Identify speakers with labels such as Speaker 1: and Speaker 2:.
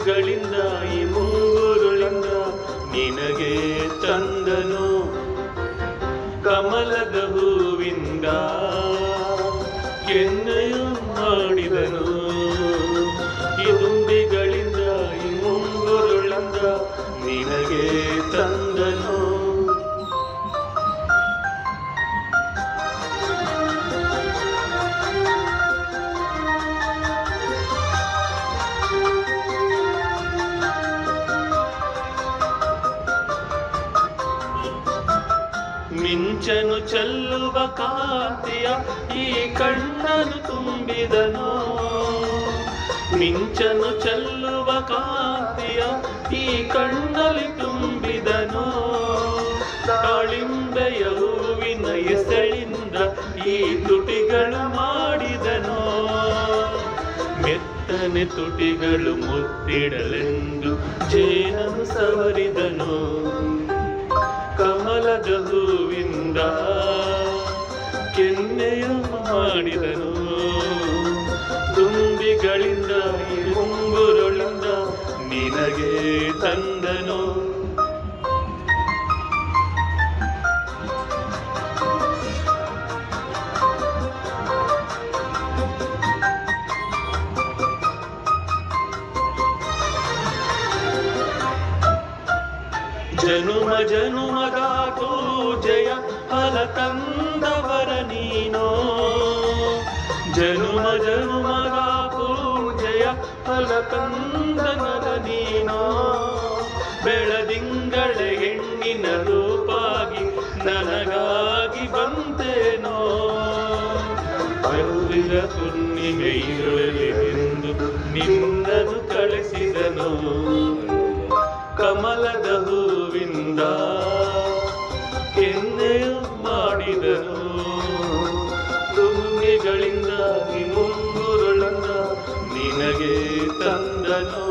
Speaker 1: ತುಂಬಿಗಳಿಂದ ಈ ಮುಂಗುರುಳಿಂದ ನಿನಗೆ ತಂದನು ಕಮಲದ ಹೂವಿಂದ ಕೆನ್ನೆಯ ಮಾಡಿದನು ಈ ತುಂಬಿಗಳಿಂದ ಈ ಮುಂಗುರುಳಿಂದ ನಿನಗೆ ತಂದನು. ಮಿಂಚನು ಚೆಲ್ಲುವ ಕಾಂತಿಯ ಈ ಕಣ್ಣನು ತುಂಬಿದನು ಮಿಂಚನು ಚೆಲ್ಲುವ ಕಾಂತಿಯ ಈ ಕಣ್ಣಲ್ಲಿ ತುಂಬಿದನು ದಾಳಿಂಬೆಯ ಹೂವಿನ ಎಸಳಿಂದ ಈ ತುಟಿಗಳು ಮಾಡಿದನು ಮೆತ್ತನೆ ತುಟಿಗಳು ಮುತ್ತಿಡಲೆಂದು ಜೇನನು ಸವರಿದನು ಕಮಲದ ಹೂವಿಂದ ಕೆನ್ನೆಯ ಮಾಡಿದನು ತುಂಬಿಗಳಿಂದ ಈ ಮುಂಗುರುಳಿಂದ ನಿನಗೆ ತಂದನು. ಜನುಮ ಜನುಮದ ಪೂಜೆಯ ಫಲ ತಂದವರ ನೀನೋ ಜನುಮ ಜನುಮದ ಪೂಜೆಯ ಫಲ ತಂದವರ ನೀನೋ ಬೆಳದಿಂಗಳ ಹೆಣ್ಣಿನ ರೂಪಾಗಿ ನನಗಾಗಿ ಬಂತೇನೋ ಅರುವಿರ ಹುಣ್ಣಿಮೆ ಇರಲೆಂದು ನಿನ್ನನ್ನು ಕಳಿಸಿದನು ಕಮಲದ ಹೂವಿಂದ ಕೆನ್ನೆಯ ಮಾಡಿದನು ತುಂಬಿಗಳಿಂದ ಈ ಮುಂಗುರುಳನ್ನ ನಿನಗೆ ತಂದನು.